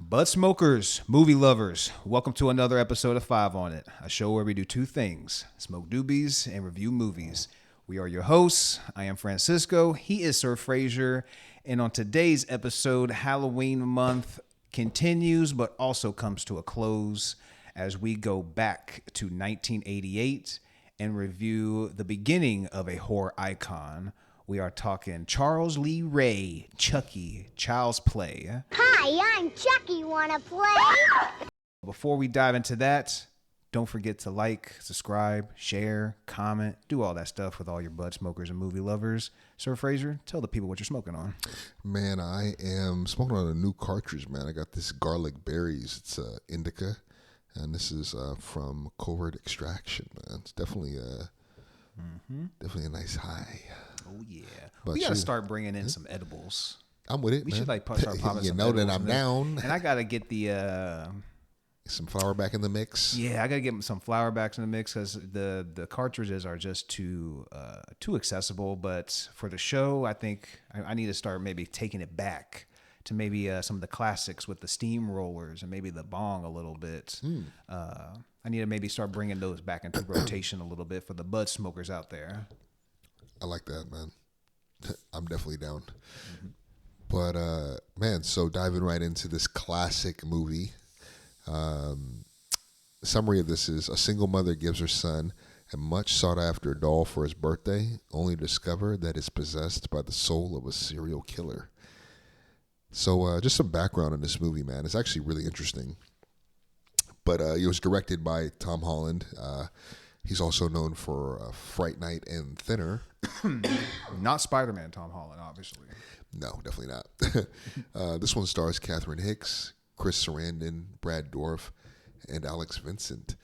Bud smokers, movie lovers, welcome to another episode of 5 on It, a show where we do two things, smoke doobies and review movies. We are your hosts. I am Francisco. He is Sir Fraser. And on today's episode, Halloween month continues but also comes to a close as we go back to 1988 and review the beginning of a horror icon. We are talking Charles Lee Ray, Chucky, Child's Play. Hi, I'm Chucky. Wanna play? Before we dive into that, don't forget to like, subscribe, share, comment, do all that stuff with all your bud smokers and movie lovers. Sir Fraser, tell the people what you're smoking on. Man, I am smoking on a new cartridge, man. I got this garlic berries. It's indica, and this is from Covert Extraction, man. It's definitely definitely a nice high. Oh, yeah. We got to start bringing in some edibles. I'm with it, We man. should start popping You some know that edibles I'm in. down. And I got to get the... Some flour back in the mix. Yeah, I got to get some flour backs in the mix because the cartridges are just too accessible. But for the show, I think I need to start maybe taking it back to maybe some of the classics with the steam rollers and maybe the bong a little bit. I need to maybe start bringing those back into rotation a little bit for the bud smokers out there. I like that, man. I'm definitely down. Mm-hmm. But, man, so diving right into this classic movie. Summary of this is: a single mother gives her son a much sought after doll for his birthday, only to discover that it's possessed by the soul of a serial killer. So just some background on this movie, man. It's actually really interesting. But it was directed by Tom Holland. He's also known for Fright Night and Thinner. Not Spider-Man Tom Holland, obviously. No, definitely not. This one stars Catherine Hicks, Chris Sarandon, Brad Dourif, and Alex Vincent.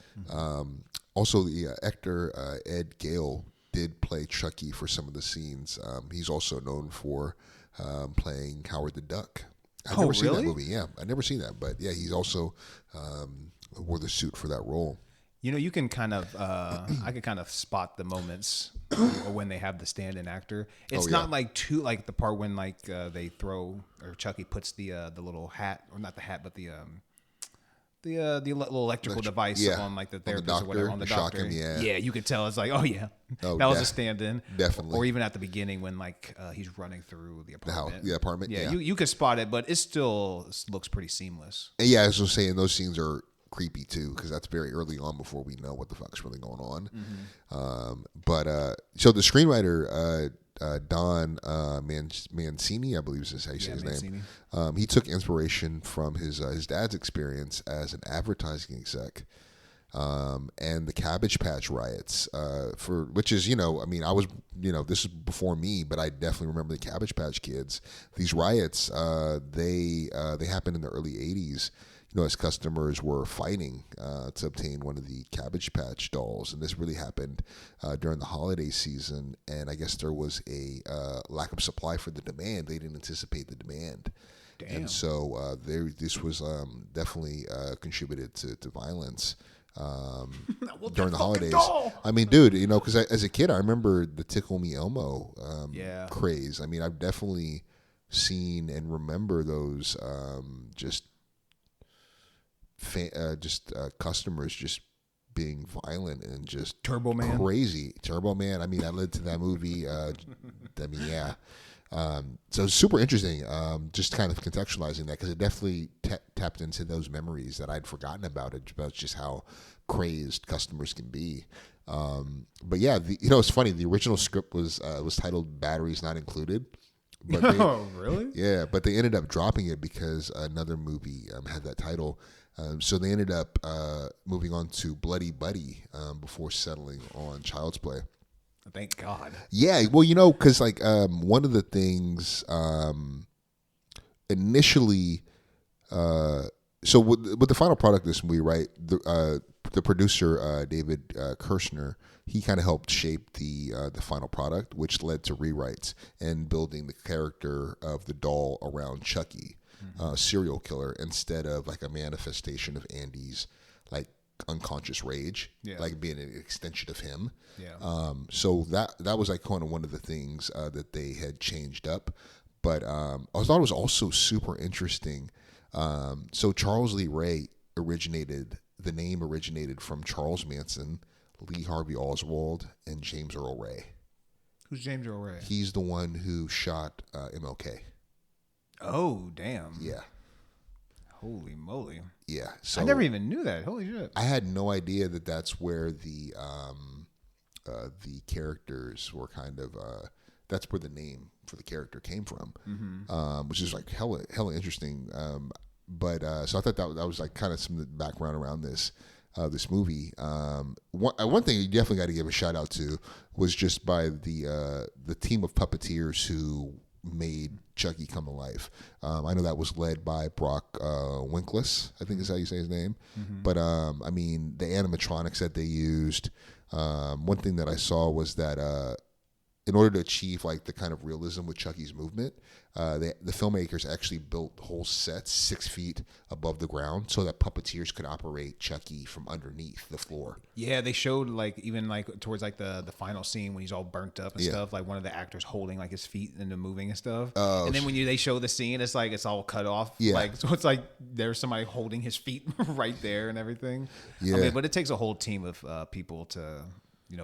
Also, the actor Ed Gale did play Chucky for some of the scenes. He's also known for playing Howard the Duck. I've never seen that movie. Yeah, I've never seen that. But yeah, he's also wore the suit for that role. You know, you can kind of, I could kind of spot the moments when they have the stand-in actor. It's not like like the part when like they throw, or Chucky puts the little hat, or not the hat, but the little electrical device on like the therapist or whatever on the doctor. Yeah, you could tell. It's like, that was a stand-in. Definitely. Or even at the beginning when like he's running through the apartment. The apartment. Yeah. You could spot it, but it still looks pretty seamless. And yeah, as I was saying, those scenes are creepy too, because that's very early on before we know what the fuck's really going on. Mm-hmm. So the screenwriter Don Mancini, I believe is how you say his name. He took inspiration from his dad's experience as an advertising exec, and the Cabbage Patch riots. Which is, I was, this is before me, but I definitely remember the Cabbage Patch Kids. These riots, they happened in the early '80s. As customers were fighting to obtain one of the Cabbage Patch dolls. And this really happened during the holiday season. And I guess there was a lack of supply for the demand. They didn't anticipate the demand. Damn. And so this was definitely contributed to violence during the holidays. Doll. I mean, dude, because as a kid, I remember the Tickle Me Elmo craze. I mean, I've definitely seen and remember those customers just being violent and just Turbo Man. Crazy. Turbo Man. I mean, I lived to that movie. So it's super interesting. Just kind of contextualizing that, because it definitely tapped into those memories that I'd forgotten about just how crazed customers can be. But yeah, it's funny. The original script was titled "Batteries Not Included." But really? Yeah, but they ended up dropping it because another movie had that title. So they ended up moving on to Bloody Buddy before settling on Child's Play. Thank God. Yeah, well, because like one of the things initially, so with the final product of this movie, right? The producer David Kirshner, he kind of helped shape the final product, which led to rewrites and building the character of the doll around Chucky. Serial killer, instead of like a manifestation of Andy's like unconscious rage, like being an extension of him. So that was like kind of one of the things that they had changed up. But I thought it was also super interesting So Charles Lee Ray the name originated from Charles Manson, Lee Harvey Oswald, and James Earl Ray. Who's James Earl Ray? He's the one who shot MLK. Oh, damn. Yeah. Holy moly. Yeah. So I never even knew that. Holy shit. I had no idea that that's where the characters were kind of that's where the name for the character came from, which is like hella interesting. So I thought that was like kind of some background around this movie. One thing you definitely got to give a shout out to was just by the team of puppeteers who made Chucky come to life. I know that was led by Brock Winkless, I think is how you say his name. But I mean, the animatronics that they used. One thing that I saw was that in order to achieve like the kind of realism with Chucky's movement, the filmmakers actually built whole sets 6 feet above the ground so that puppeteers could operate Chucky from underneath the floor. Yeah, they showed like even like towards like the final scene when he's all burnt up and stuff, like one of the actors holding like his feet and moving and stuff. And then when they show the scene, it's like it's all cut off. Yeah. Like so it's like there's somebody holding his feet right there and everything. Yeah. I mean, but it takes a whole team of people to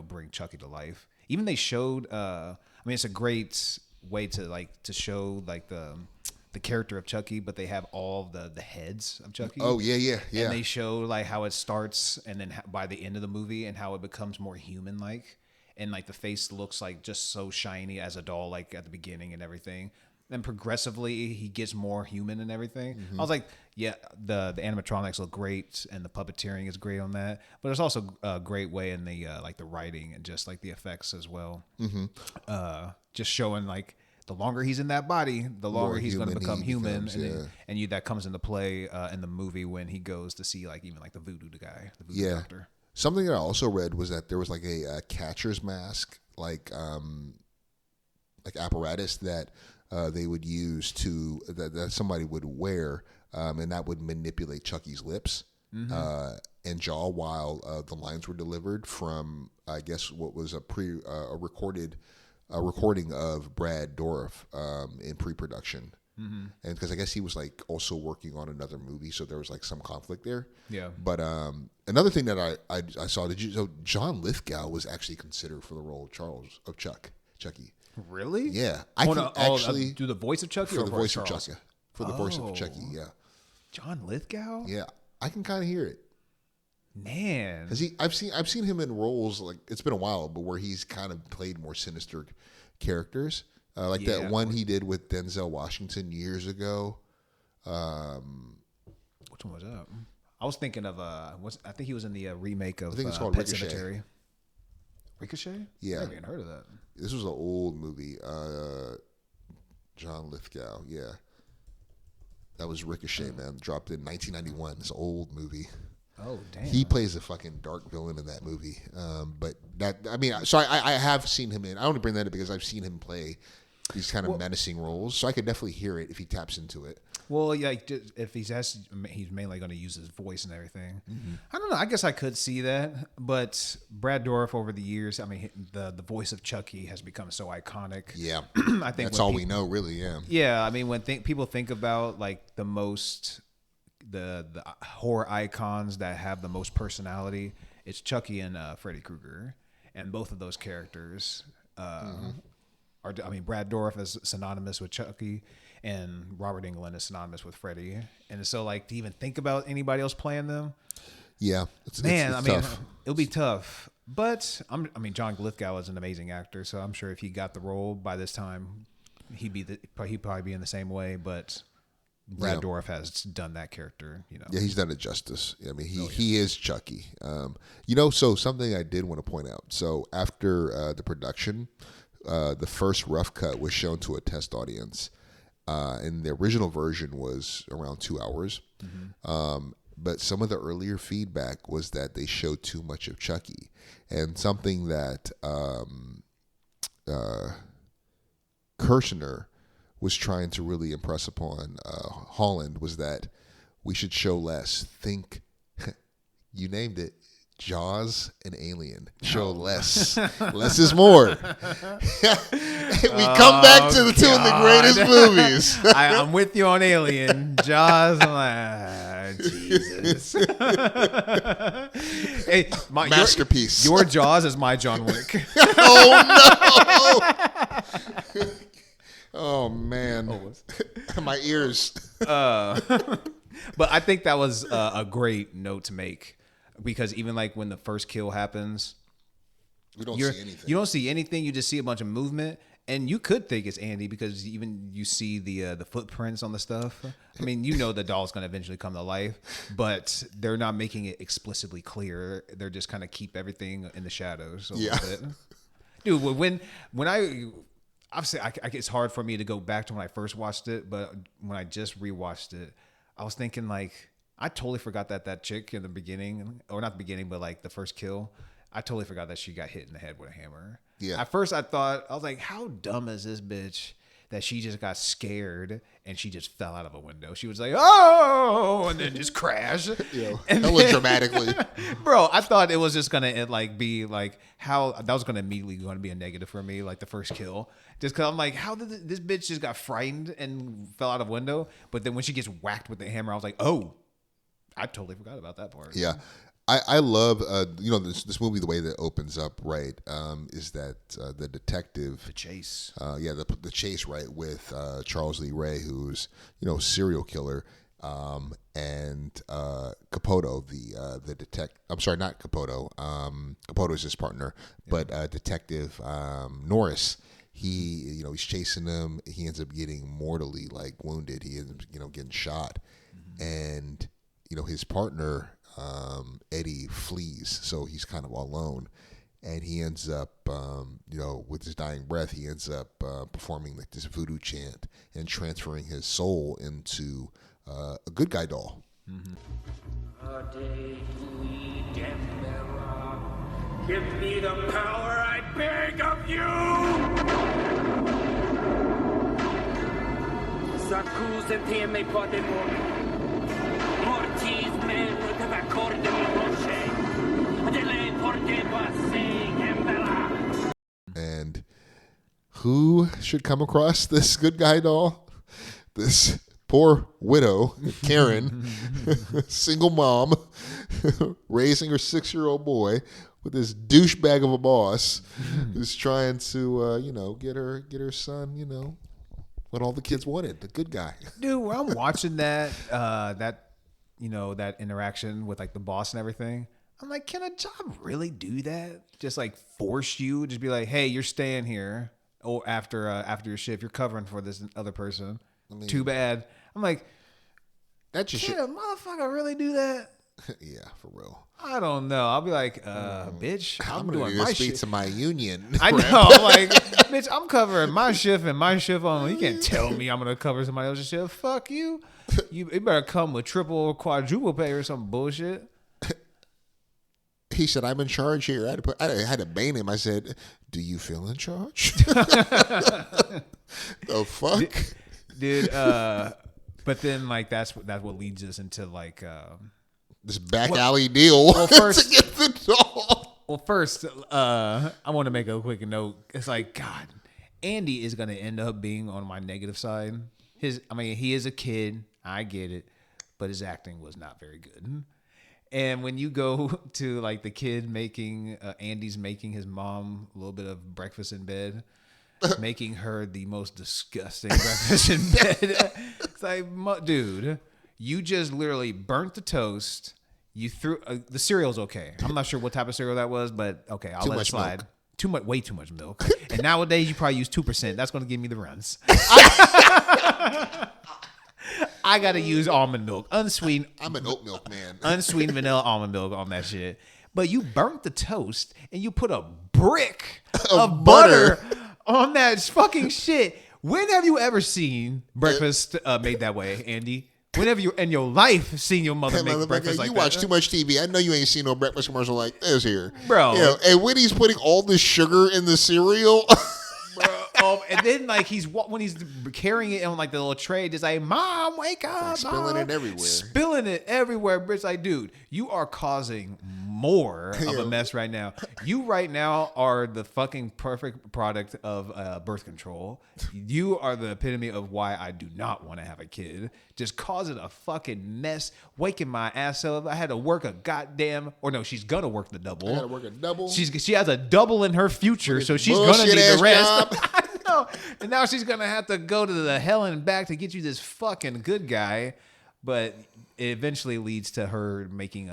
bring Chucky to life. Even they showed. I mean, it's a great way to show like the character of Chucky, but they have all the heads of Chucky. Oh yeah. And they show like how it starts, and then by the end of the movie, and how it becomes more human like, and like the face looks like just so shiny as a doll, like at the beginning and everything. Then progressively he gets more human and everything. I was like, yeah, the animatronics look great and the puppeteering is great on that. But it's also a great way in the like the writing and just like the effects as well. Just showing like the longer he's in that body, the longer he's going to become human, and that comes into play in the movie when he goes to see like even like the voodoo guy, the voodoo doctor. Something that I also read was that there was like a catcher's mask, like apparatus that they would use that somebody would wear, and that would manipulate Chucky's lips and jaw while the lines were delivered from, I guess, what was a recording of Brad Dourif in pre-production. And because I guess he was like also working on another movie, so there was like some conflict there. Yeah. But another thing that I saw, so John Lithgow was actually considered for the role of Chucky. Really? Yeah, I can actually do the voice of Chucky for or the voice Charles? of Chucky. For the voice of Chucky, yeah. John Lithgow? Yeah, I can kind of hear it. Man, because I've seen him in roles, like it's been a while, but where he's kind of played more sinister characters, like that one he did with Denzel Washington years ago. Which one was that? I was thinking of I think he was in the remake of I think it's called Pet Ricochet. Cemetery. Ricochet? Yeah, I haven't even heard of that. This was an old movie. John Lithgow, yeah. That was Ricochet, man. Dropped in 1991. It's an old movie. Oh, damn. He plays a fucking dark villain in that movie. But that, I mean, so I have seen him in. I only bring that up because I've seen him play these kind of menacing roles. So I could definitely hear it if he taps into it. Well, yeah, if he's mainly going to use his voice and everything. I don't know. I guess I could see that, but Brad Dourif over the years, I mean, the voice of Chucky has become so iconic. Yeah, I think that's all we know, really. Yeah. Yeah, I mean, when people think about like the horror icons that have the most personality, it's Chucky and Freddy Krueger, and both of those characters are. I mean, Brad Dourif is synonymous with Chucky, and Robert Englund is synonymous with Freddy. And so, like, to even think about anybody else playing them, yeah, it's tough. It'll be tough. But John Lithgow is an amazing actor, so I'm sure if he got the role by this time, he'd probably be in the same way. But Brad Dourif has done that character, Yeah, he's done it justice. I mean, he is Chucky. So something I did want to point out. So after the production, the first rough cut was shown to a test audience, and the original version was around 2 hours. But some of the earlier feedback was that they showed too much of Chucky, and something that Kirshner was trying to really impress upon Holland was that we should show less. Think, you named it, Jaws and Alien show less. Less is more. We come back to the two of the greatest movies. I'm with you on Alien. Jaws, I'm like, Jesus. Hey, Masterpiece. Your Jaws is my John Wick. Oh, no. Oh, man. My ears. But I think that was a great note to make. Because even like when the first kill happens, we don't see anything. You don't see anything. You just see a bunch of movement, and you could think it's Andy because even you see the footprints on the stuff. I mean, you know the doll's going to eventually come to life, but they're not making it explicitly clear. They're just kind of keep everything in the shadows. A little bit. Dude, when I obviously it's hard for me to go back to when I first watched it, but when I just rewatched it, I was thinking like. I totally forgot that chick in the beginning, or not the beginning, but like the first kill. I totally forgot that she got hit in the head with a hammer. Yeah. At first I was like, how dumb is this bitch that she just got scared and she just fell out of a window. She was like, oh, and then just crashed. Hella dramatically. Bro, I thought it was just going to like be like how that was going to immediately going to be a negative for me, like the first kill. Just because I'm like, how did this bitch just got frightened and fell out of a window? But then when she gets whacked with the hammer, I was like, oh. I totally forgot about that part. Yeah. I love, this movie, the way that it opens up, right, is that the detective. The chase. The chase, right, with Charles Lee Ray, who's, serial killer, and Capoto, the detective. I'm sorry, not Capoto. Capoto is his partner, but Detective Norris. He, he's chasing him. He ends up getting mortally, like, wounded. He ends up, getting shot. Mm-hmm. And... his partner, Eddie, flees, so he's kind of all alone. And he ends up, with his dying breath, he ends up performing like this voodoo chant and transferring his soul into a good guy doll. Mm-hmm. Give me the power, I beg of you! S'accusati e me podemo. And who should come across this good guy doll? This poor widow, Karen, single mom, raising her 6-year-old boy with this douchebag of a boss who's trying to, get her son, what all the kids wanted, the good guy. Dude, when I'm watching that interaction with like the boss and everything, I'm like, can a job really do that? Just like force you, just be like, hey, you're staying here, or after your shift, you're covering for this other person. Too bad. I'm like, that just can a motherfucker really do that? Yeah, for real. I don't know. I'll be like, bitch, I'm doing my shit. To my union. I know. I'm like, bitch, I'm covering my shift and my shift only. You can't tell me I'm gonna cover somebody else's shift. Fuck you. You better come with triple or quadruple pay or some bullshit. He said, I'm in charge here. I had to bang him. I said, do you feel in charge? The fuck? Dude, but then like that's what leads us into like this back alley deal first, to get the doll. Well, first, I want to make a quick note. It's like, God, Andy is going to end up being on my negative side. He is a kid. I get it. But his acting was not very good. And when you go to like the kid Andy's making his mom a little bit of breakfast in bed, making her the most disgusting breakfast in bed. It's like, dude, you just literally burnt the toast. You threw the cereal's okay. I'm not sure what type of cereal that was, but okay, I'll let it slide. Milk. Way too much milk. And nowadays you probably use 2%. That's going to give me the runs. I got to use almond milk, unsweetened. I'm an oat milk man. Unsweetened vanilla almond milk on that shit. But you burnt the toast and you put a brick of butter on that fucking shit. When have you ever seen breakfast made that way, Andy? Whenever you in your life seen your mother make breakfast like that. You watch too much TV. I know you ain't seen no breakfast commercial like this here. Bro. And when he's putting all this sugar in the cereal. Bro, and then like when he's carrying it on like the little tray, just like, Mom, wake up. Spilling Mom. it everywhere. Spilling it everywhere. It's like, dude, you are causing more of a mess right now. You right now are the fucking perfect product of birth control. You are the epitome of why I do not want to have a kid. Just causing a fucking mess, waking my ass up. I had to work a goddamn, or no, she's gonna work the double. I gotta work a double. She has a double in her future, so she's gonna need the rest. I know. And now she's gonna have to go to the hell and back to get you this fucking good guy. But it eventually leads to her making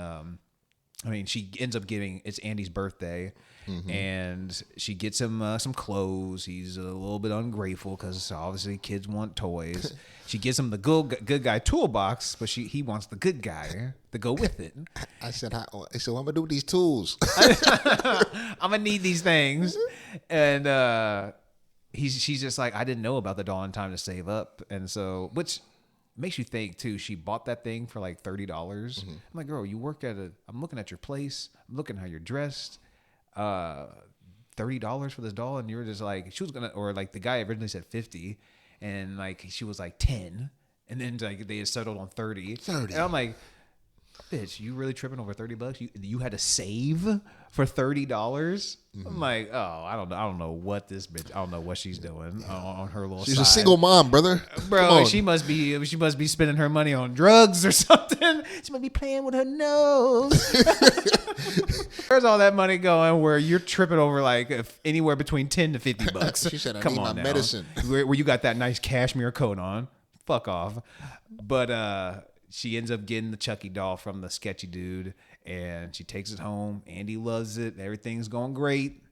she ends up giving, it's Andy's birthday, and she gets him some clothes. He's a little bit ungrateful because obviously kids want toys. She gives him the good guy toolbox, but he wants the good guy to go with it. I said, what I'm gonna do with these tools? I'm gonna need these things, and she's just like, I didn't know about the doll in time to save up, and so which makes you think too. She bought that thing for like $30. I'm like, girl, you work I'm looking at your place. I'm looking how you're dressed. $30 for this doll, and you were just like, she was gonna, or like the guy originally said 50, and like she was like 10, and then like they had settled on 30. And I'm like, bitch, you really tripping over $30? You had to save for $30? I'm like, oh, I don't know what this bitch. I don't know what she's doing on her little. She's side. a single mom, brother. Bro, she must be spending her money on drugs or something. She might be playing with her nose. Where's all that money going? Where you're tripping over like anywhere between $10 to $50? She said, I Come need on my now. medicine. Where you got that nice cashmere coat on? Fuck off. But she ends up getting the Chucky doll from the sketchy dude, and she takes it home. Andy loves it. Everything's going great.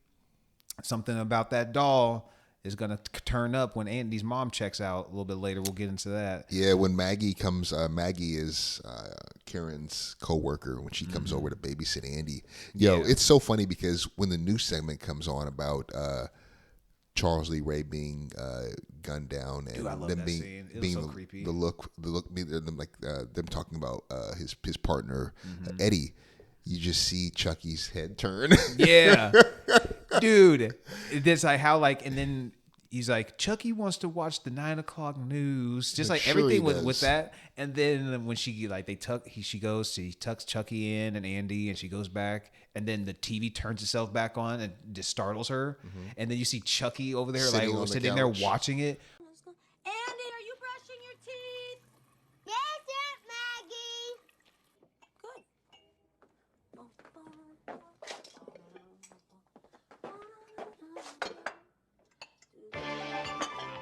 Something about that doll is going to turn up when Andy's mom checks out a little bit later. We'll get into that. Yeah, when Maggie comes, Maggie is Karen's coworker when she comes over to babysit Andy. It's so funny because when the news segment comes on about Charles Lee Ray being gunned down, and Dude, I love them that being scene. It was being so the creepy. them like them talking about his partner Eddie. You just see Chucky's head turn. Yeah. Dude, it's like how like, and then he's like, Chucky wants to watch the 9 o'clock news. Just like Sure everything he with does. that. And then when she tucks Chucky in and Andy, and she goes back, and then the TV turns itself back on and just startles her. And then you see Chucky over there Sitting on the sitting there couch. watching it. Andy, are you brushing your teeth? Yes, Aunt Maggie. Good.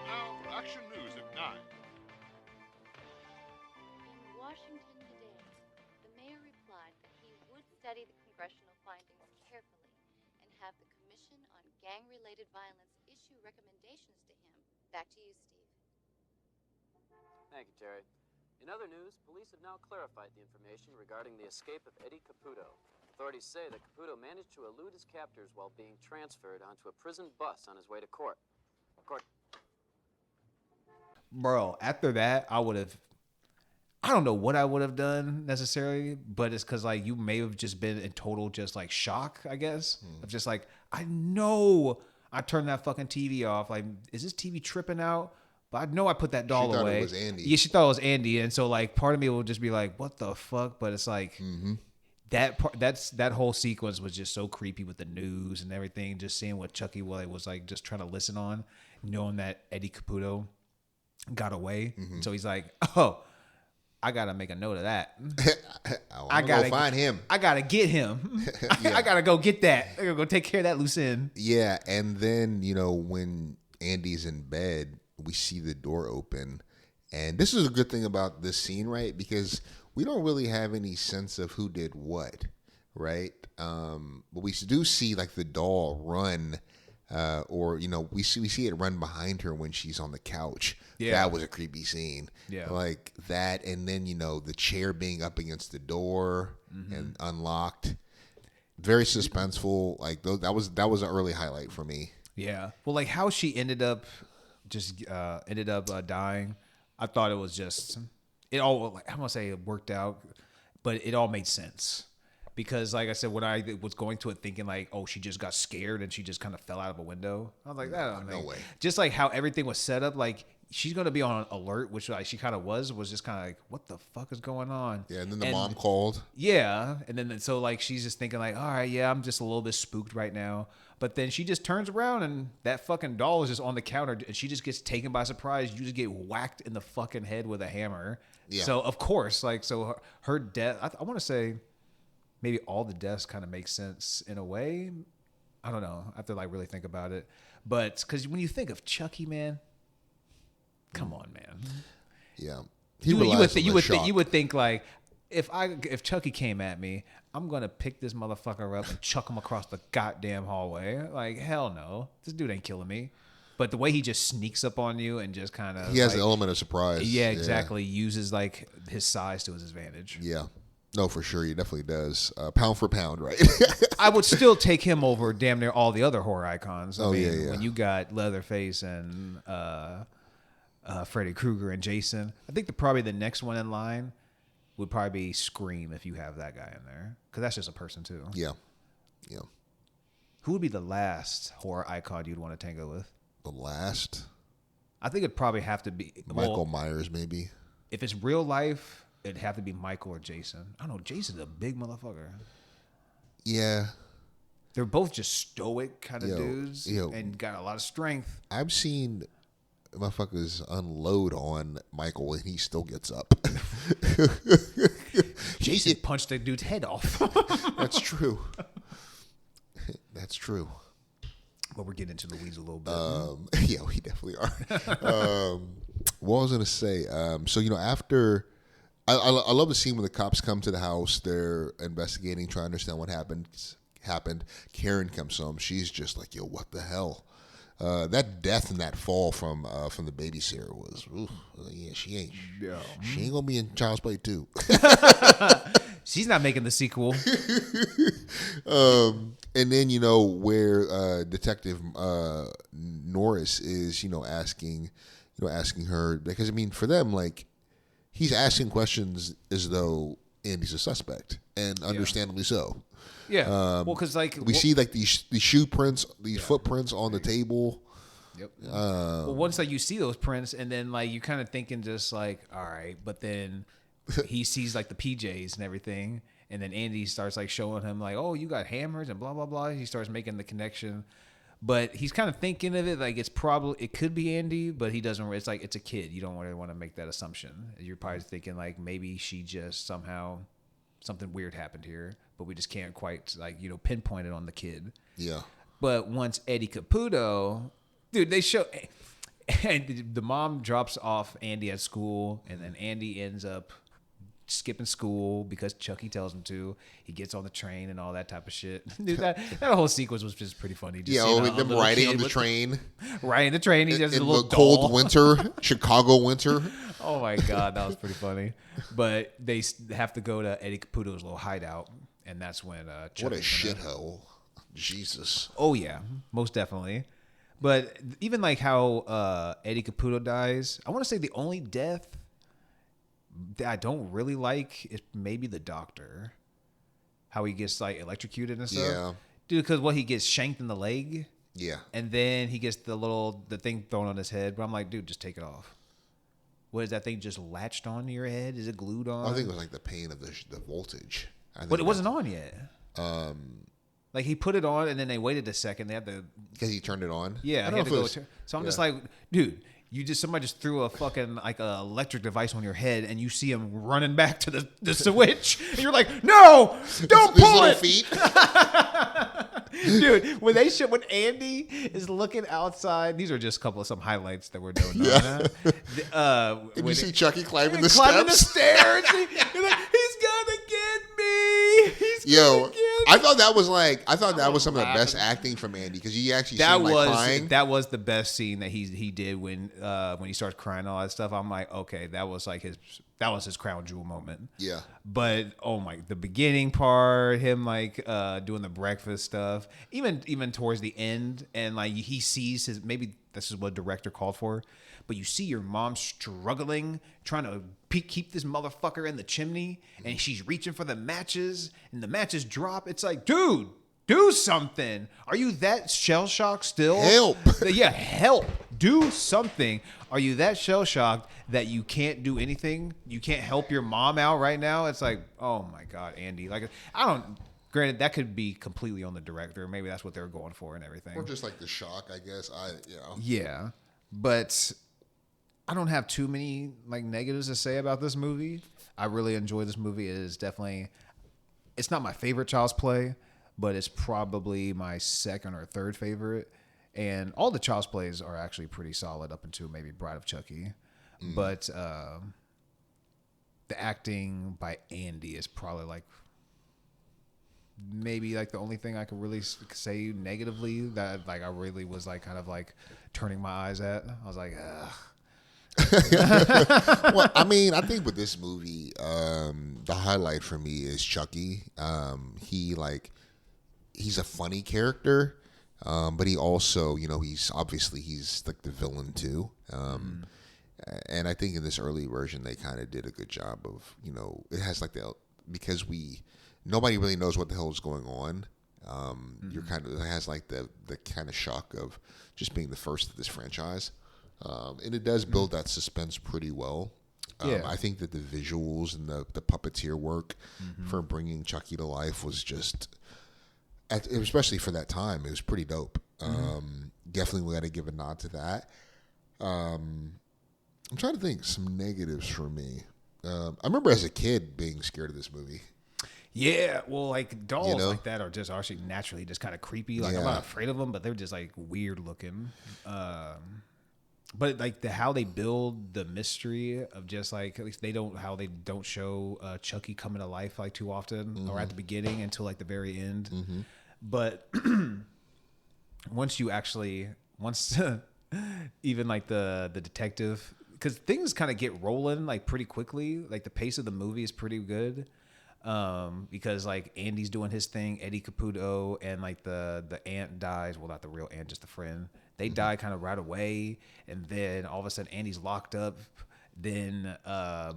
Now, action news at 9. In Washington today, the mayor replied that he would study the congressional findings carefully and have the Commission on Gang-Related Violence issue recommendations to him. Back to you, Steve. Thank you, Terry. In other news, police have now clarified the information regarding the escape of Eddie Caputo. Authorities say that Caputo managed to elude his captors while being transferred onto a prison bus on his way to court. Bro, after that, I don't know what I would have done necessarily, but it's because like you may have just been in total just like shock, I guess. Of just like, I know I turned that fucking TV off. Like, is this TV tripping out? But I know I put that doll She thought away. it was Andy. Yeah, she thought it was Andy, and so like part of me will just be like, what the fuck? But it's like that whole sequence was just so creepy with the news and everything. Just seeing what Chucky was like, just trying to listen on, knowing that Eddie Caputo got away. So he's like, oh, I gotta make a note of that. I gotta go find him. I gotta get him. I gotta go get that. I gotta go take care of that loose end. Yeah, and then when Andy's in bed, we see the door open, and this is a good thing about this scene, right? Because we don't really have any sense of who did what, right? But we do see like the doll run, or we see it run behind her when she's on the couch. Yeah. That was a creepy scene. Yeah. Like that, and then the chair being up against the door and unlocked. Very suspenseful. Like that was an early highlight for me. Yeah. Well, like how she ended up dying. I thought it was just it all. Like, I don't want to say it worked out, but it all made sense. Because, like I said, when I was going to it thinking like, oh, she just got scared and she just kind of fell out of a window. I was like, No way. Just like how everything was set up, like she's gonna be on alert, which like she kind of was just kind of like, what the fuck is going on? Yeah, and then the mom called. Yeah, and then so like she's just thinking like, all right, yeah, I'm just a little bit spooked right now. But then she just turns around and that fucking doll is just on the counter and she just gets taken by surprise. You just get whacked in the fucking head with a hammer. Yeah. So of course, like, so her death, I want to say maybe all the deaths kind of make sense in a way. I don't know. I have to like really think about it. But because when you think of Chucky, man, come on, man. Yeah. You would think like, if Chucky came at me, I'm gonna pick this motherfucker up and chuck him across the goddamn hallway. Like, hell no, this dude ain't killing me. But the way he just sneaks up on you and just kind of, he has an element of surprise. Yeah, exactly. Uses like his size to his advantage. Yeah, no, for sure, he definitely does. Pound for pound, right? I would still take him over damn near all the other horror icons. I mean, yeah. when you got Leatherface and Freddy Krueger and Jason, I think probably the next one in line would probably be Scream if you have that guy in there, because that's just a person too. Yeah. Who would be the last horror icon you'd want to tango with? The last? I think it'd probably have to be Michael Myers, maybe. If it's real life, it'd have to be Michael or Jason. I don't know. Jason's a big motherfucker. Yeah. They're both just stoic kind of dudes and got a lot of strength. I've seen motherfuckers unload on Michael and he still gets up. Jason punched that dude's head off. That's true. That's true. But we're getting into the weeds a little bit. Yeah, we definitely are. What was I going to say? So, after... I love the scene when the cops come to the house. They're investigating, trying to understand what happened. Karen comes home. She's just like, yo, what the hell? That death and that fall from the babysitter was, she ain't gonna be in Child's Play 2. She's not making the sequel. And then where Detective Norris is asking her, because for them, like, he's asking questions as though Andy's a suspect, and understandably so. Yeah. Well, because like we see like these shoe prints, these footprints on the table. Yep. Well, once like you see those prints, and then like you kind of thinking just like, all right, but then he sees like the PJs and everything, and then Andy starts like showing him like, oh, you got hammers and blah blah blah. He starts making the connection, but he's kind of thinking of it like it could be Andy, but he doesn't. It's like it's a kid. You don't really want to make that assumption. You're probably thinking like maybe she just somehow something weird happened here, but we just can't quite like pinpoint it on the kid. Yeah. But once Eddie Caputo, dude, they show, and the mom drops off Andy at school, and then Andy ends up skipping school because Chucky tells him to. He gets on the train and all that type of shit. Dude, that whole sequence was just pretty funny. Just with them riding on the train. Riding the train. He has a little cold doll. winter, Chicago winter. Oh my God, that was pretty funny. But they have to go to Eddie Caputo's little hideout, and that's when Chucky's what a shithole. Jesus. Oh yeah, most definitely. But even like how Eddie Caputo dies, I want to say the only death that I don't really like is maybe the doctor. How he gets like electrocuted and stuff. Yeah. Dude, because he gets shanked in the leg. Yeah. And then he gets the thing thrown on his head. But I'm like, dude, just take it off. What is that thing just latched onto your head? Is it glued on? I think it was like the pain of the voltage. But it wasn't on yet. Like he put it on and then they waited a second. They had to because he turned it on. Yeah, I had to go. So I'm just like, dude, somebody just threw a fucking like a electric device on your head, and you see him running back to the switch, and you're like, no, don't pull it. Feet. Dude, when Andy is looking outside, these are just a couple of some highlights that we're doing. Yeah. And you see Chucky climbing the climbing steps. the stairs. You're like, he's gonna get me. He's gonna get me. I thought that was some of the best acting from Andy because you actually see him crying. That was the best scene that he did when he starts crying and all that stuff. I'm like, okay, that was his crown jewel moment. Yeah. But the beginning part, him like doing the breakfast stuff, even towards the end, and like he sees maybe this is what the director called for, but you see your mom struggling, trying to keep this motherfucker in the chimney, and she's reaching for the matches, and the matches drop. It's like, dude, do something. Are you that shell shocked still? Help. Yeah, help. do something. Are you that shell shocked that you can't do anything? You can't help your mom out right now? It's like, oh my God, Andy. Like, I don't. Granted, that could be completely on the director. Maybe that's what they're going for and everything. Or just like the shock, I guess. Yeah, but I don't have too many like negatives to say about this movie. I really enjoy this movie. It is definitely. It's not my favorite Child's Play, but it's probably my second or third favorite. And all the Child's Plays are actually pretty solid up until maybe Bride of Chucky. But the acting by Andy is probably like maybe like the only thing I could really say negatively that like I really was like kind of like turning my eyes at. I was like, ugh. Well, I mean, I think with this movie, the highlight for me is Chucky. He's a funny character, but he also, he's like the villain too. And I think in this early version, they kind of did a good job of, it has like because nobody really knows what the hell is going on. You're it has like the kind of shock of just being the first of this franchise. And it does build that suspense pretty well. I think that the visuals and the puppeteer work for bringing Chucky to life was just, especially for that time, it was pretty dope. Definitely we got to give a nod to that. I'm trying to think some negatives for me. I remember as a kid being scared of this movie. Yeah, well, like dolls like that are just actually naturally just kind of creepy. Like I'm not afraid of them, but they're just like weird looking. But like how they build the mystery of just like at least they don't show Chucky coming to life like too often or at the beginning until like the very end. But once even like the detective, because things kind of get rolling like pretty quickly. Like the pace of the movie is pretty good. Because like Andy's doing his thing, Eddie Caputo and like the aunt dies. Well, not the real aunt, just the friend. They die kind of right away, and then all of a sudden Andy's locked up. Then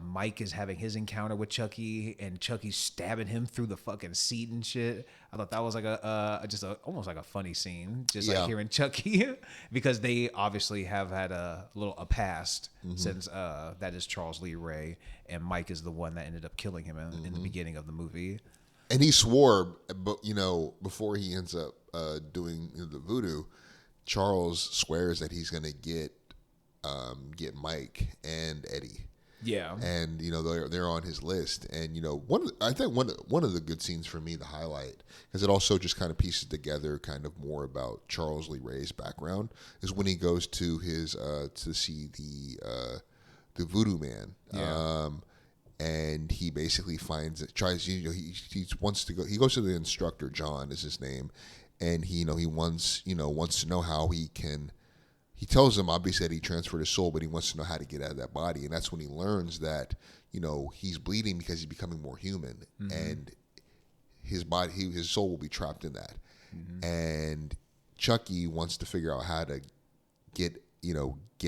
Mike is having his encounter with Chucky, and Chucky's stabbing him through the fucking seat and shit. I thought that was like almost like a funny scene, just like hearing Chucky, because they obviously have had a past since that is Charles Lee Ray, and Mike is the one that ended up killing him in the beginning of the movie. And he swore, but before he ends up doing the voodoo, Charles swears that he's gonna get Mike and Eddie. Yeah, and they're on his list. And I think one of the good scenes for me, the highlight, because it also just kind of pieces together kind of more about Charles Lee Ray's background, is when he goes to his to see the voodoo man. Yeah. And he basically he wants to go. He goes to the instructor, John is his name, and he wants to know how he can. He tells him obviously that he transferred his soul, but he wants to know how to get out of that body, and that's when he learns that he's bleeding because he's becoming more human, and his soul will be trapped in that. And Chucky wants to figure out how to get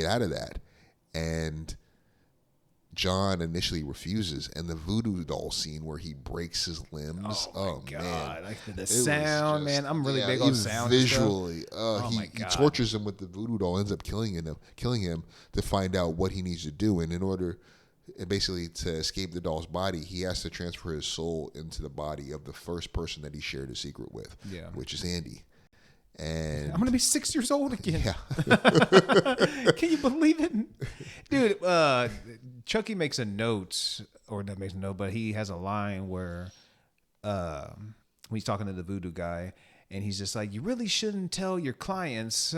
out of that, and John initially refuses, and the voodoo doll scene where he breaks his limbs. Oh my God. Man, like the sound, man. I'm really big on sound. Visually, he tortures him with the voodoo doll. Ends up killing him to find out what he needs to do, and in order, basically, to escape the doll's body, he has to transfer his soul into the body of the first person that he shared his secret with, which is Andy. And I'm gonna be 6 years old again. Yeah. Can you believe it, dude? Chucky makes a note, or not makes a note, but he has a line where when he's talking to the voodoo guy, and he's just like, "You really shouldn't tell your clients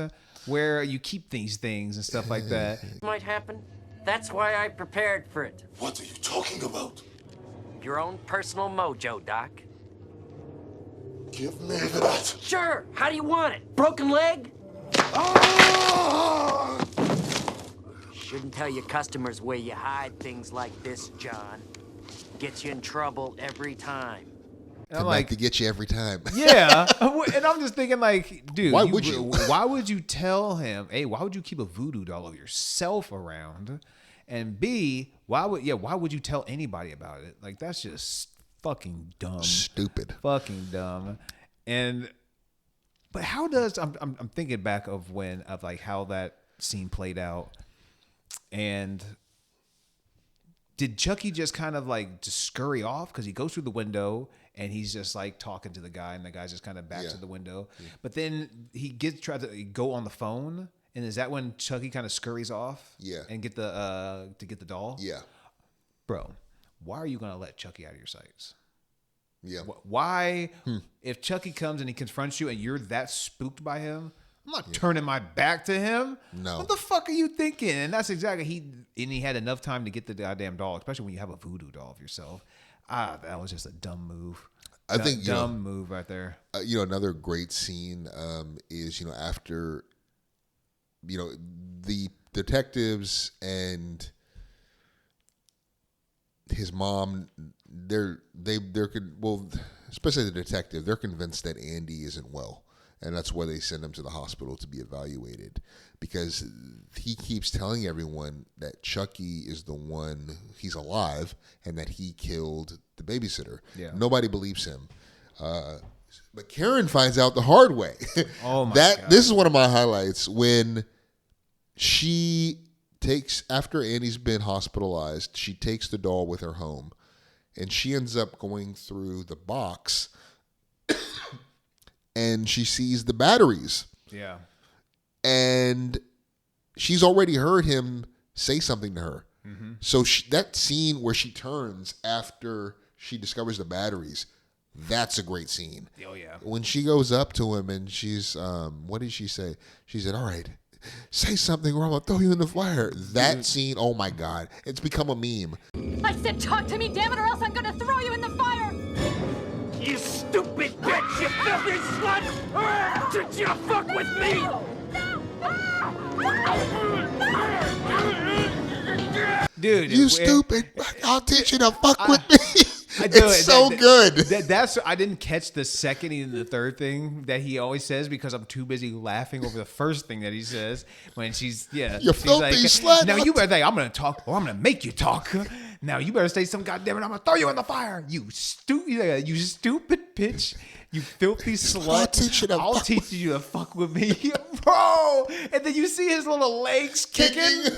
where you keep these things and stuff like that." Might happen. That's why I prepared for it. What are you talking about? Your own personal mojo, Doc. Give me that. Sure. How do you want it? Broken leg? Ah! Shouldn't tell your customers where you hide things like this, John. Gets you in trouble every time. I'm like, to get you every time. Yeah. And I'm just thinking like, dude, why would you? Why would you tell him, A, why would you keep a voodoo doll of yourself around? And B, why would you tell anybody about it? Like, that's just fucking dumb. Stupid. Fucking dumb. But how does I'm thinking back of how scene played out. And did Chucky just kind of like just scurry off? Because he goes through the window and he's just like talking to the guy, and the guy's just kind of back to the window. Yeah. But then he tries to go on the phone, and is that when Chucky kind of scurries off? Yeah. And get the doll? Yeah. Bro, why are you gonna let Chucky out of your sights? Yeah. Why, if Chucky comes and he confronts you and you're that spooked by him, I'm not turning my back to him. No. What the fuck are you thinking? And that's exactly, he had enough time to get the goddamn doll, especially when you have a voodoo doll of yourself. That was just a dumb move. I think dumb move right there. Another great scene is after the detectives and his mom, especially the detective, they're convinced that Andy isn't well, and that's why they send him to the hospital to be evaluated, because he keeps telling everyone that Chucky is the one, he's alive, and that he killed the babysitter. Yeah. Nobody believes him. But Karen finds out the hard way. Oh my God. This is one of my highlights, when she takes, after Andy's been hospitalized, she takes the doll with her home, and she ends up going through the box and she sees the batteries. Yeah. And she's already heard him say something to her. Mm-hmm. So that scene where she turns after she discovers the batteries, that's a great scene. Oh, yeah. When she goes up to him and she's, what did she say? She said, all right, say something or I'm going to throw you in the fire. That scene, oh my God, it's become a meme. I said talk to me, damn it, or else I'm gonna throw you in the fire! You stupid bitch, you filthy slut! Did you fuck with me? Dude, you stupid! I'll teach you to fuck with me. It's so good. I didn't catch the second and the third thing that he always says because I'm too busy laughing over the first thing that he says when she's you she's filthy like, slut. Now you better think I'm gonna talk or I'm gonna make you talk. Now you better say some goddamn it, I'm gonna throw you in the fire. You stupid bitch. You filthy slut. I'll teach you to fuck with me. Bro. And then you see his little legs kicking.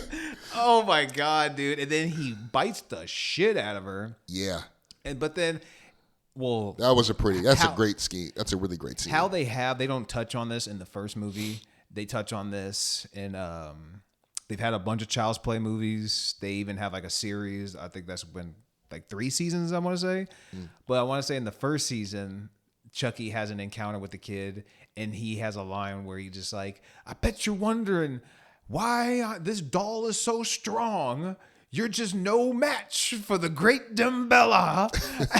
Oh my God, dude. And then he bites the shit out of her. Yeah. But then, well, that's a great scene. That's a really great scene. How they don't touch on this in the first movie. They touch on this in, they've had a bunch of Child's Play movies. They even have like a series. I think that's been like 3 seasons, I want to say. But I want to say in the first season, Chucky has an encounter with the kid and he has a line where he's just like, I bet you're wondering why this doll is so strong. You're just no match for the great Dembella.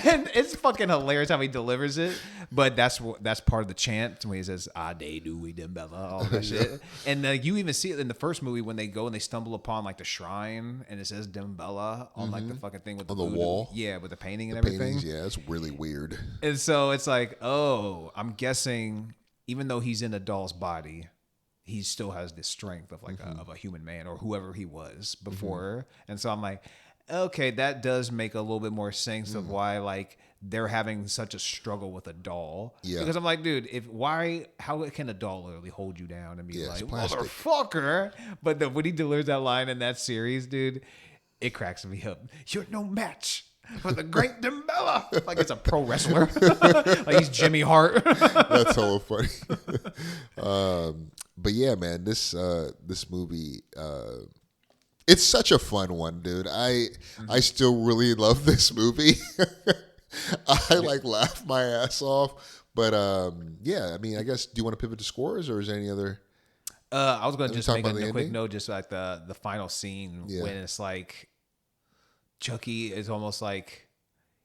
And it's fucking hilarious how he delivers it. But that's part of the chant when he says, de do we Dembella, all that shit. And you even see it in the first movie when they go and they stumble upon like the shrine and it says Dembella on like the fucking thing with on the wall. Yeah, with the painting and everything. Paintings, yeah, it's really weird. And so it's like, oh, I'm guessing even though he's in a doll's body, he still has the strength of like of a human man or whoever he was before. And so I'm like, okay, that does make a little bit more sense of why like they're having such a struggle with a doll. Yeah. Because I'm like, dude, how can a doll literally hold you down and be like, motherfucker? But when he delivers that line in that series, dude, it cracks me up. You're no match for the great Dembella. Like it's a pro wrestler. Like he's Jimmy Hart. That's so funny. But yeah, man, this movie, it's such a fun one, dude. I still really love this movie. I like laugh my ass off. But yeah, I mean, I guess, do you want to pivot to scores or is there any other? I was going to just make a quick note, just like the final scene when it's like Chucky is almost like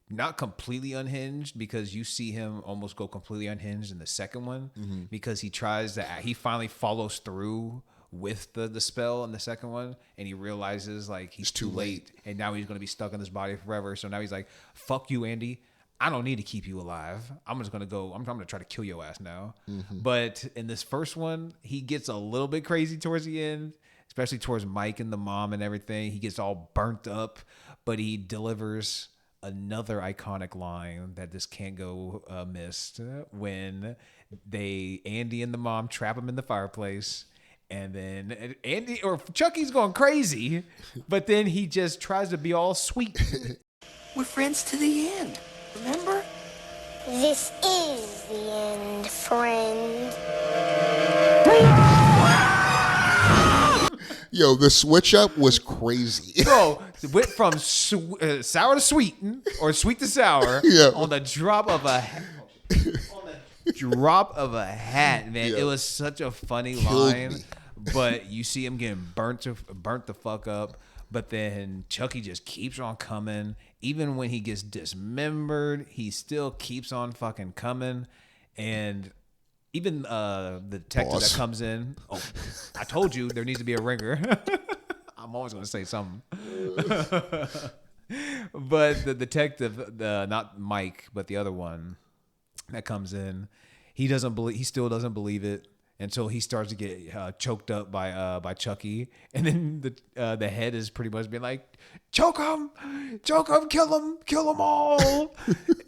not completely unhinged because you see him almost go completely unhinged in the second one because he finally follows through with the spell in the second one and he realizes like he's too late and now he's going to be stuck in this body forever. So now he's like, fuck you, Andy. I don't need to keep you alive. I'm just going to go. I'm going to try to kill your ass now. But in this first one, he gets a little bit crazy towards the end, especially towards Mike and the mom and everything. He gets all burnt up, but he delivers another iconic line that just can't go missed when Andy and the mom trap him in the fireplace And then Andy or Chucky's going crazy, but then he just tries to be all sweet. We're friends to the end, remember? This is the end, friend. Yo, the switch up was crazy. Bro, went from sour to sweet or sweet to sour on the drop of a hat, man. Yeah. It was such a funny Killed line, me. but you see him getting burnt the fuck up. But then Chucky just keeps on coming. Even when he gets dismembered, he still keeps on fucking coming. And even the detective that comes in, oh, I told you there needs to be a ringer. I'm always going to say something. But the detective, not Mike, but the other one that comes in, he still doesn't believe it until he starts to get choked up by Chucky, and then the head is pretty much being like, choke him, kill him all.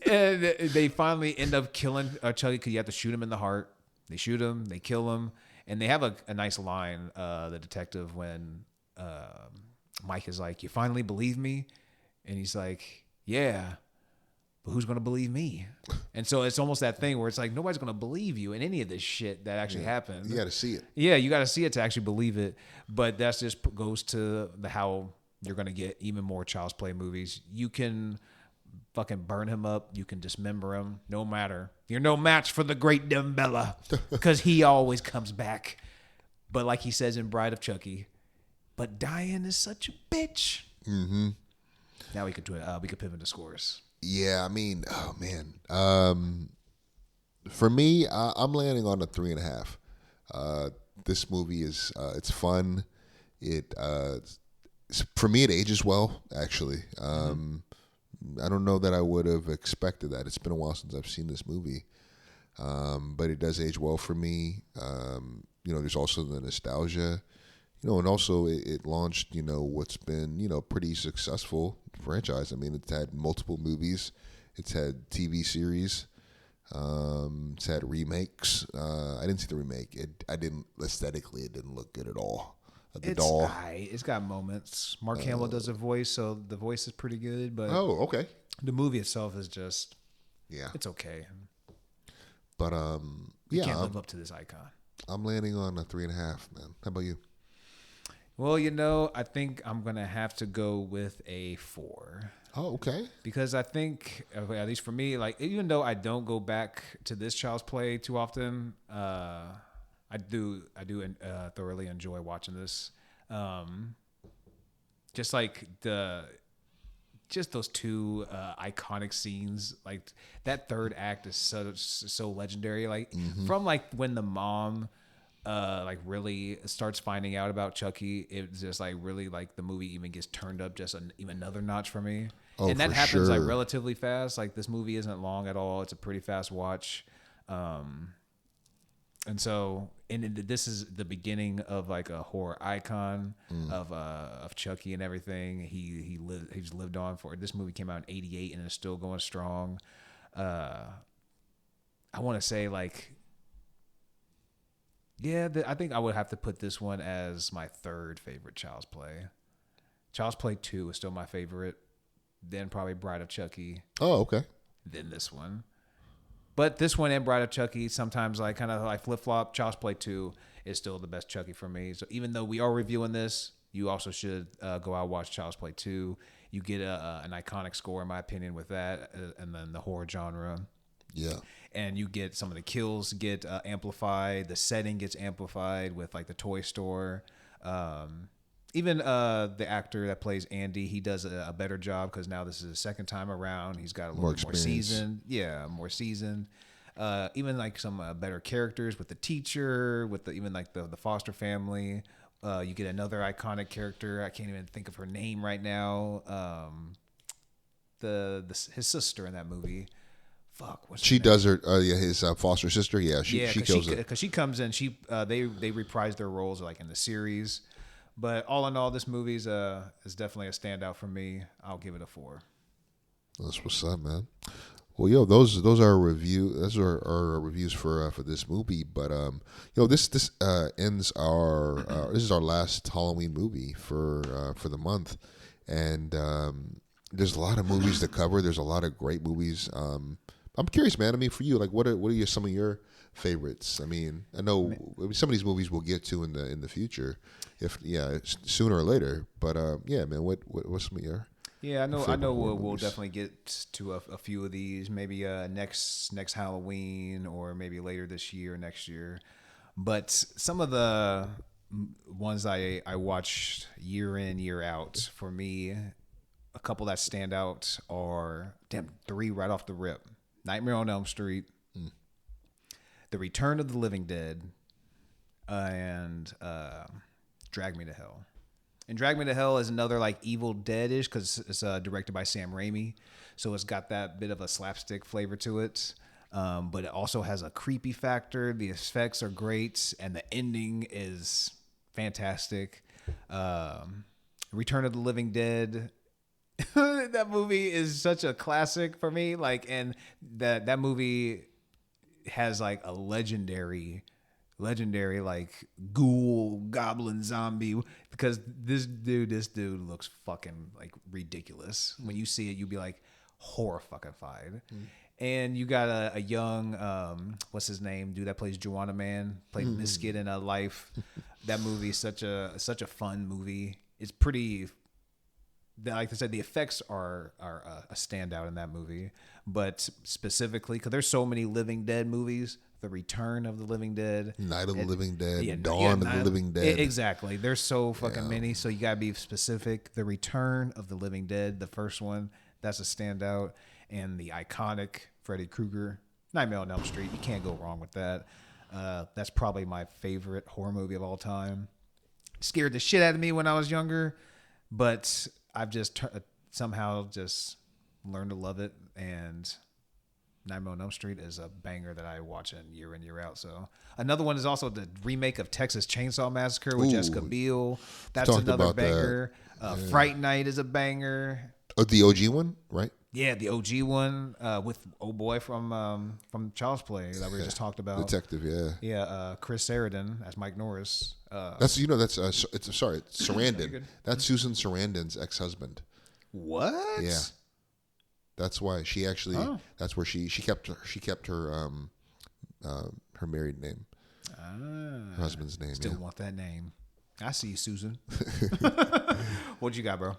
And they finally end up killing Chucky because you have to shoot him in the heart. They shoot him, they kill him, and they have a nice line, the detective, when Mike is like, you finally believe me? And he's like, yeah, but who's going to believe me? And so it's almost that thing where it's like, nobody's going to believe you in any of this shit that actually happened. You got to see it. Yeah, you got to see it to actually believe it. But that just goes to how you're going to get even more Child's Play movies. You can fucking burn him up. You can dismember him. No matter. You're no match for the great Dembella because he always comes back. But like he says in Bride of Chucky, but Diane is such a bitch. Mm-hmm. Now we could pivot to scores. Yeah, I mean, oh man. For me, I'm landing on a 3.5. This movie is it's fun. It for me it ages well. Actually, I don't know that I would have expected that. It's been a while since I've seen this movie, but it does age well for me. There's also the nostalgia. And also it launched, what's been, pretty successful franchise. I mean, it's had multiple movies. It's had TV series. It's had remakes. I didn't see the remake. Aesthetically, it didn't look good at all. It's got moments. Mark Hamill does a voice, so the voice is pretty good. But okay. The movie itself is just, it's okay. But you can't live up to this icon. I'm landing on a 3.5, man. How about you? Well, I think I'm going to have to go with a 4. Oh, okay. Because I think, at least for me, like, even though I don't go back to this Child's Play too often, I do thoroughly enjoy watching this. Just like those two iconic scenes, like that third act is so legendary. Like from like when the mom like really starts finding out about Chucky, it's just like really like the movie even gets turned up just even another notch for me. And that happens like relatively fast. Like this movie isn't long at all. It's a pretty fast watch. And so, this is the beginning of like a horror icon of Chucky and everything. He's lived on for. This movie came out in '88 and is still going strong. I want to say like, I think I would have to put this one as my third favorite Child's Play. Child's Play 2 is still my favorite. Then probably Bride of Chucky. Oh, okay. Then this one. But this one and Bride of Chucky sometimes like kind of like flip-flop. Child's Play 2 is still the best Chucky for me. So even though we are reviewing this, you also should go out and watch Child's Play 2. You get an iconic score, in my opinion, with that, and then the horror genre. Yeah. And you get some of the kills get amplified. The setting gets amplified with like the toy store. Even the actor that plays Andy, he does a better job because now this is his second time around. He's got a little bit more seasoned. Yeah, more seasoned. Even like some better characters with the teacher, even like the foster family. You get another iconic character. I can't even think of her name right now. His sister in that movie. Fuck, what's she does her his foster sister. Yeah, she kills it because she comes in. They reprise their roles like in the series. But all in all, this movie is definitely a standout for me. I'll give it a 4. That's what's up, man. Well, yo, those are our review. Those are our reviews for this movie. But this ends our this is our last Halloween movie for the month, and there's a lot of movies to cover. There's a lot of great movies. I'm curious, man. I mean, for you, like, what are some of your favorites? I mean, I know some of these movies we'll get to in the future, sooner or later. But yeah, man, what's some of your Yeah, I know. We'll definitely get to a few of these, maybe next Halloween or maybe later this year, next year. But some of the ones I watched year in, year out, for me, a couple that stand out are 3 right off the rip: Nightmare on Elm Street, The Return of the Living Dead, and Drag Me to Hell. And Drag Me to Hell is another like Evil Dead-ish because it's directed by Sam Raimi. So it's got that bit of a slapstick flavor to it. But it also has a creepy factor. The effects are great. And the ending is fantastic. Return of the Living Dead. That movie is such a classic for me. Like, and that movie has like a legendary like ghoul, goblin, zombie, because this dude looks fucking like ridiculous. When you see it, you'll be like horrified. And you got a young what's his name, dude that plays Juwanna Mann, played Biscuit in Life. That movie is such a fun movie. It's pretty, like I said, the effects are a standout in that movie. But specifically, because there's so many Living Dead movies, The Return of the Living Dead, Night of the Living Dead, Dawn of the Living Dead. Exactly. There's so fucking many. So you got to be specific. The Return of the Living Dead, the first one, that's a standout. And the iconic Freddy Krueger, Nightmare on Elm Street. You can't go wrong with that. That's probably my favorite horror movie of all time. Scared the shit out of me when I was younger, but I've just somehow just learned to love it. And Nightmare on Elm Street is a banger that I watch in, year out. So another one is also the remake of Texas Chainsaw Massacre with Jessica Biel. That's another banger. Fright Night is a banger. Oh, the OG one, right? Yeah, the OG one with old boy from Child's Play that we just talked about. Detective, yeah. Yeah, Chris Sarandon as Mike Norris. It's Sarandon. That's Susan Sarandon's ex-husband. What? Yeah. That's why she actually. That's where she kept her her married name. Her husband's name. Still want that name. I see you, Susan. What you got, bro?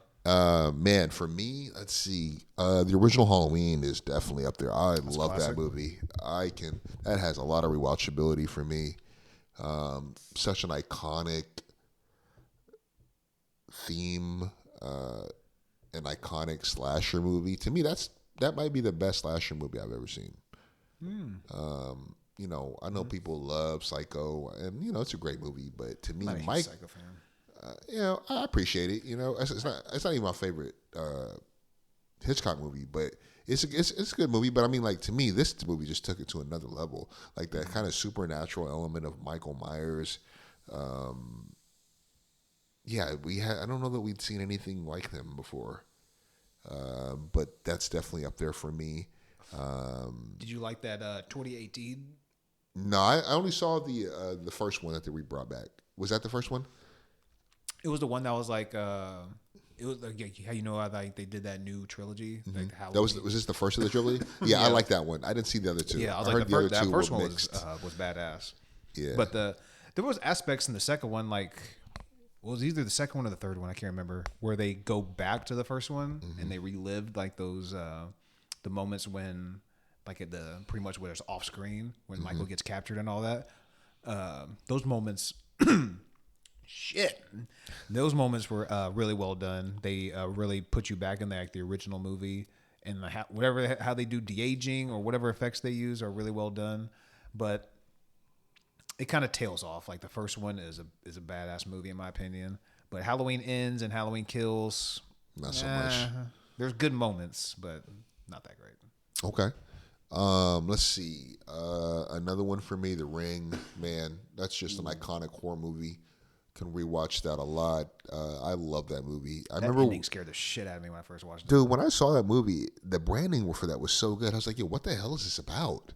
Man, for me, let's see. The original Halloween is definitely up there. I love that movie. That has a lot of rewatchability for me. Such an iconic theme. An iconic slasher movie. To me, that might be the best slasher movie I've ever seen. I know people love Psycho, and it's a great movie. But to me, Mike, Psycho fan. I appreciate it. It's not even my favorite Hitchcock movie, but it's a good movie. But I mean, like, to me, this movie just took it to another level. Like that kind of supernatural element of Michael Myers. I don't know that we'd seen anything like them before, but that's definitely up there for me. Did you like that 2018? No, I only saw the first one that they brought back. Was that the first one? It was the one that was like it was like how they did that new trilogy. Mm-hmm. Like the Halloween. Was this the first of the trilogy? Yeah, I like that one. I didn't see the other two. Yeah, I heard like that first one was badass. Yeah, but there was aspects in the second one like. Well, it was either the second one or the third one, I can't remember, where they go back to the first one and they relived like those the moments when like at the pretty much where it's off screen when Michael gets captured and all that. Those moments those moments were really well done. They really put you back in the original movie, and how they do de-aging or whatever effects they use are really well done. But it kind of tails off. Like the first one is a badass movie in my opinion, but Halloween Ends and Halloween Kills, not so much. There's good moments, but not that great. Okay. Let's see. Another one for me, The Ring. Man, that's just an iconic horror movie. Can rewatch that a lot. I love that movie. I That remember ending scared the shit out of me when I first watched it. Dude, when I saw that movie, the branding for that was so good. I was like, yo, what the hell is this about?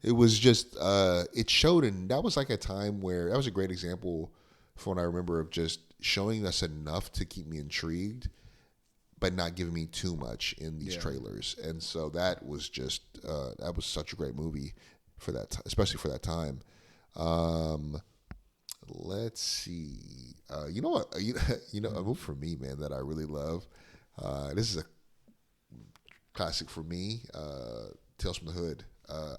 It was just, it showed, and that was like a time where, that was a great example from what I remember of just showing us enough to keep me intrigued, but not giving me too much in these trailers. And so that was just, that was such a great movie for that, especially for that time. Let's see. You know what? You know, a movie for me, man, that I really love. This is a classic for me. Tales from the Hood.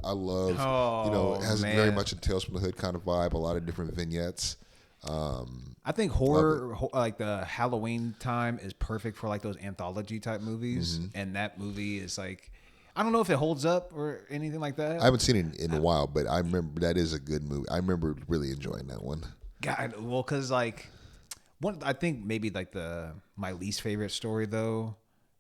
I love. It has very much a Tales from the Hood kind of vibe. A lot of different vignettes. I think horror, like the Halloween time, is perfect for like those anthology type movies. And that movie is like, I don't know if it holds up or anything like that. I haven't seen it in a while, but I remember that is a good movie. I remember really enjoying that one. God, well, because like I think maybe like my least favorite story though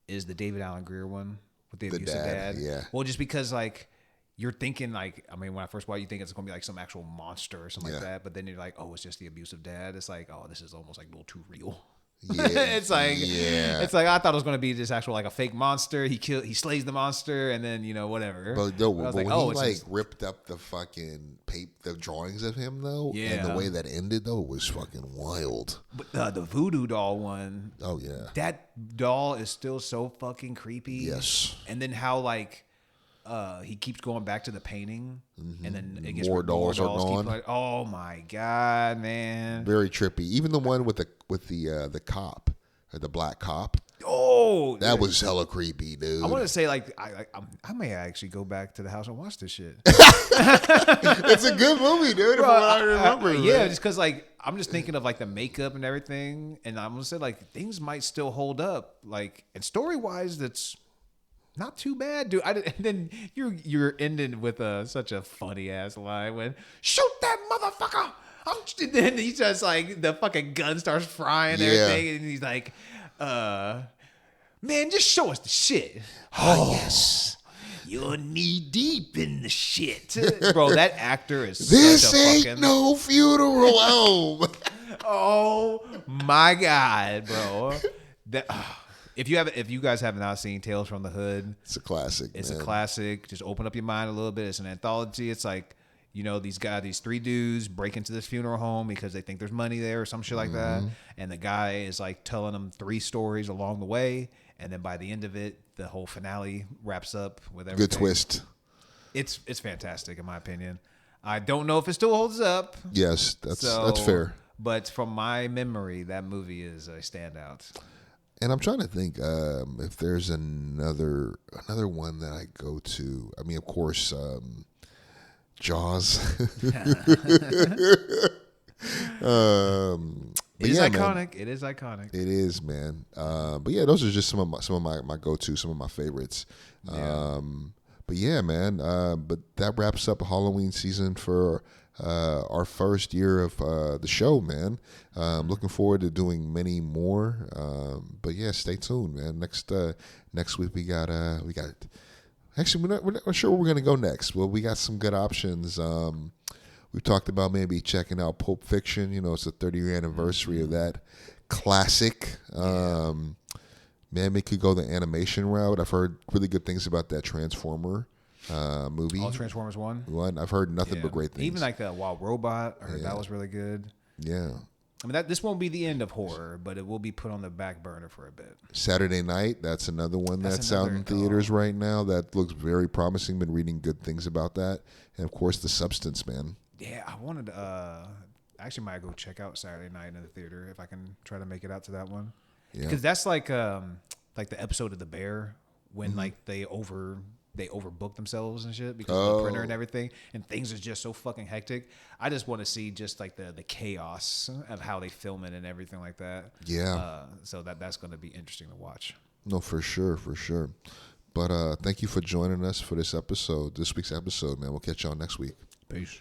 is the David Alan Grier one with the abusive dad. Yeah. Well, just because like you're thinking like, I mean, when I first watched, you think it's gonna be like some actual monster or something like that, but then you're like, oh, it's just the abusive dad. It's like, oh, this is almost like a little too real. Yeah, it's like I thought it was going to be just actual like a fake monster. He slays the monster, and then whatever. But when he ripped up the fucking the drawings of him though, and the way that ended though was fucking wild. But the voodoo doll one, oh yeah, that doll is still so fucking creepy. Yes, and then how like he keeps going back to the painting, and then it gets more dolls are gone. Oh my god, man! Very trippy. Even the one with the cop, or the black cop. Oh, that was hella creepy, dude. I want to say like I may actually go back to the house and watch this shit. It's a good movie, dude. Bro, from what I remember. Yeah, just because like I'm just thinking of like the makeup and everything, and I'm gonna say like things might still hold up. Like, and story wise, that's not too bad, dude. And then you're ending with such a funny ass line when shoot that motherfucker. And then he just like the fucking gun starts frying and everything, and he's like, man, just show us the shit. Oh yes. You're knee deep in the shit. Bro, that actor is this such a ain't fucking no funeral home. Oh my god, bro. That if you guys have not seen Tales from the Hood, it's a classic. It's a classic. Just open up your mind a little bit. It's an anthology. It's like, these three dudes break into this funeral home because they think there's money there or some shit like that. And the guy is like telling them 3 stories along the way. And then by the end of it, the whole finale wraps up with everything. Good twist. It's fantastic in my opinion. I don't know if it still holds up. Yes, that's fair. But from my memory, that movie is a standout. And I'm trying to think if there's another one that I go to. I mean, of course, Jaws. It is iconic. Man. It is iconic. It is, man. But yeah, those are just some of my go-to, some of my favorites. Yeah. But yeah, man. But that wraps up Halloween season for our first year of the show, man. Looking forward to doing many more. But yeah, stay tuned, man. Next week we got. Actually, we're not sure where we're gonna go next. Well, we got some good options. We've talked about maybe checking out Pulp Fiction. It's the 30th anniversary of that classic. Man, we could go the animation route. I've heard really good things about that Transformer movie. All Transformers 1. I've heard nothing but great things. Even like the Wild Robot, I heard that was really good. Yeah. I mean, this won't be the end of horror, but it will be put on the back burner for a bit. Saturday Night, that's another one that's out in theaters right now. That looks very promising. Been reading good things about that. And, of course, The Substance, man. Yeah, I wanted to I actually might go check out Saturday Night in the theater if I can try to make it out to that one. Yeah. Because that's like the episode of The Bear when like they overbook themselves and shit because of the printer and everything, and things are just so fucking hectic. I just want to see just like the chaos of how they film it and everything like that. Yeah. So that's going to be interesting to watch. No, for sure. But thank you for joining us for this week's episode, man. We'll catch y'all next week. Peace.